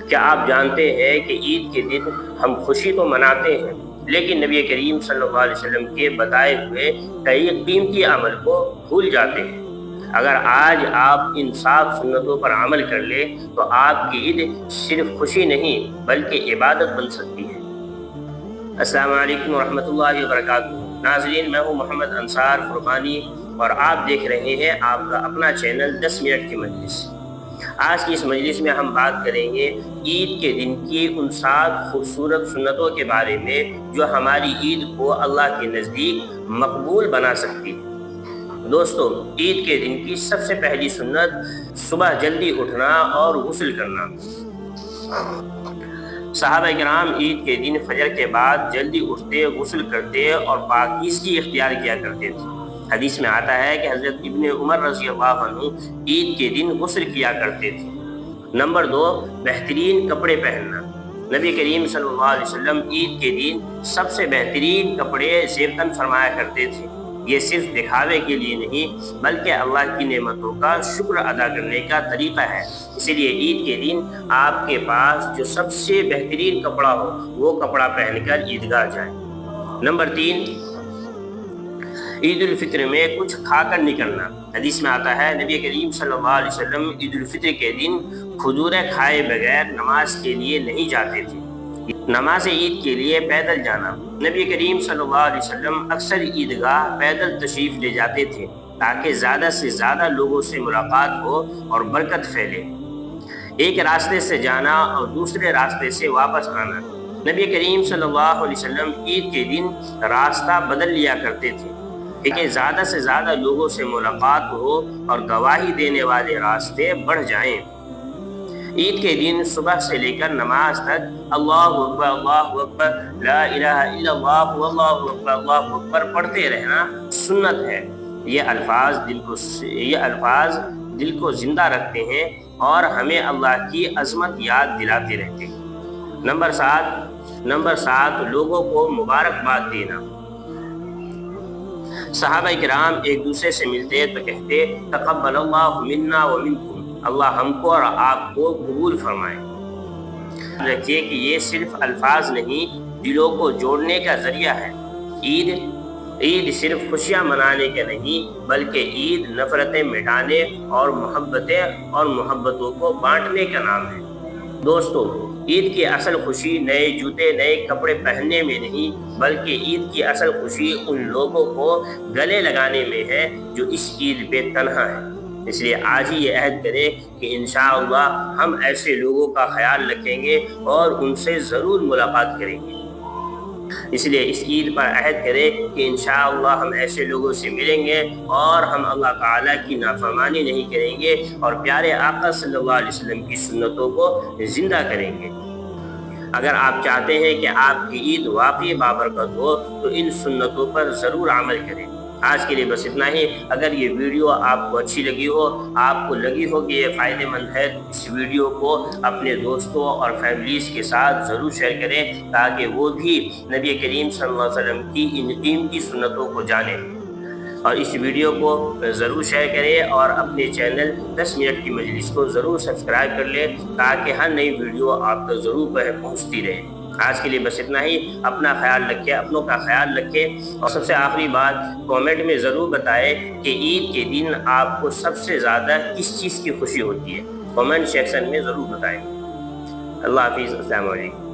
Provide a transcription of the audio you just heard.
کیا آپ جانتے ہیں کہ عید کے دن ہم خوشی تو مناتے ہیں، لیکن نبی کریم صلی اللہ علیہ وسلم کے بتائے ہوئے کئی قیمتی عمل کو بھول جاتے ہیں۔ اگر آج آپ ان 7 سنتوں پر عمل کر لیں تو آپ کی عید صرف خوشی نہیں بلکہ عبادت بن سکتی ہے۔ السلام علیکم ورحمۃ اللہ وبرکاتہ۔ ناظرین، میں ہوں محمد انصار فرقانی اور آپ دیکھ رہے ہیں آپ کا اپنا چینل 10 منٹ کی مجلس۔ آج کی اس مجلس میں ہم بات کریں گے عید کے دن کی ان 7 خوبصورت سنتوں کے بارے میں جو ہماری عید کو اللہ کے نزدیک مقبول بنا سکتی ہے۔ دوستو، عید کے دن کی سب سے پہلی سنت صبح جلدی اٹھنا اور غسل کرنا۔ صحابہ کرام عید کے دن فجر کے بعد جلدی اٹھتے، غسل کرتے اور پاکیزگی اختیار کیا کرتے تھے۔ حدیث میں آتا ہے کہ حضرت ابن عمر رضی اللہ عنہ عید کے دن غسل کیا کرتے تھے۔ نمبر 2، بہترین کپڑے پہننا۔ نبی کریم صلی اللہ علیہ وسلم عید کے دن سب سے بہترین کپڑے زیب فرمایا کرتے تھے۔ یہ صرف دکھاوے کے لیے نہیں بلکہ اللہ کی نعمتوں کا شکر ادا کرنے کا طریقہ ہے۔ اسی لیے عید کے دن آپ کے پاس جو سب سے بہترین کپڑا ہو وہ کپڑا پہن کر عیدگاہ جائیں۔ نمبر 3، عید الفطر میں کچھ کھا کر نکلنا۔ حدیث میں آتا ہے نبی کریم صلی اللہ علیہ وسلم عید الفطر کے دن کھجوریں کھائے بغیر نماز کے لیے نہیں جاتے تھے۔ نماز عید کے لیے پیدل جانا۔ نبی کریم صلی اللہ علیہ وسلم اکثر عیدگاہ پیدل تشریف لے جاتے تھے تاکہ زیادہ سے زیادہ لوگوں سے ملاقات ہو اور برکت پھیلے۔ ایک راستے سے جانا اور دوسرے راستے سے واپس آنا۔ نبی کریم صلی اللہ علیہ وسلم عید کے دن راستہ بدل لیا کرتے تھے کہ زیادہ سے زیادہ لوگوں سے ملاقات ہو اور گواہی دینے والے راستے بڑھ جائیں۔ عید کے دن صبح سے لے کر نماز تک اللہ اکبر لا الہ الا اللہ اللہ اکبر پڑھتے رہنا سنت ہے۔ یہ الفاظ دل کو زندہ رکھتے ہیں اور ہمیں اللہ کی عظمت یاد دلاتے رہتے ہیں۔ نمبر 7، لوگوں کو مبارکباد دینا۔ صحابہ کرام ایک دوسرے سے ملتے تو کہتے تقبل اللہ منا ومنکم، اللہ ہم کو اور آپ کو قبول فرمائے۔ رکھیے کہ یہ صرف الفاظ نہیں، دلوں کو جوڑنے کا ذریعہ ہے۔ عید صرف خوشیاں منانے کا نہیں بلکہ عید نفرتیں مٹانے اور محبتوں کو بانٹنے کا نام ہے۔ دوستو، عید کی اصل خوشی نئے جوتے، نئے کپڑے پہننے میں نہیں بلکہ عید کی اصل خوشی ان لوگوں کو گلے لگانے میں ہے جو اس عید پہ تنہا ہے۔ اس لیے آج ہی یہ عہد کریں کہ انشاءاللہ ہم ایسے لوگوں کا خیال رکھیں گے اور ان سے ضرور ملاقات کریں گے۔ اس لیے اس عید پر عہد کریں کہ انشاءاللہ ہم ایسے لوگوں سے ملیں گے اور ہم اللہ تعالیٰ کی نافرمانی نہیں کریں گے اور پیارے آقا صلی اللہ علیہ وسلم کی سنتوں کو زندہ کریں گے۔ اگر آپ چاہتے ہیں کہ آپ کی عید واقعی بابرکت ہو تو ان سنتوں پر ضرور عمل کریں۔ آج کے لیے بس اتنا ہی۔ اگر یہ ویڈیو آپ کو اچھی لگی ہو، آپ کو لگی ہو کہ یہ فائدہ مند ہے تو اس ویڈیو کو اپنے دوستوں اور فیملیز کے ساتھ ضرور شیئر کریں تاکہ وہ بھی نبی کریم صلی اللہ علیہ وسلم کی ان قیمتی سنتوں کو جانیں۔ اور اس ویڈیو کو ضرور شیئر کریں اور اپنے چینل 10 منٹ کی مجلس کو ضرور سبسکرائب کر لیں تاکہ ہر نئی ویڈیو آپ تک ضرور پہنچتی رہے۔ آج کے لیے بس اتنا ہی۔ اپنا خیال رکھیں، اپنوں کا خیال رکھیں اور سب سے آخری بات، کامنٹ میں ضرور بتائیں کہ عید کے دن آپ کو سب سے زیادہ کس چیز کی خوشی ہوتی ہے۔ کامنٹ سیکشن میں ضرور بتائیں۔ اللہ حافظ، السلام علیکم۔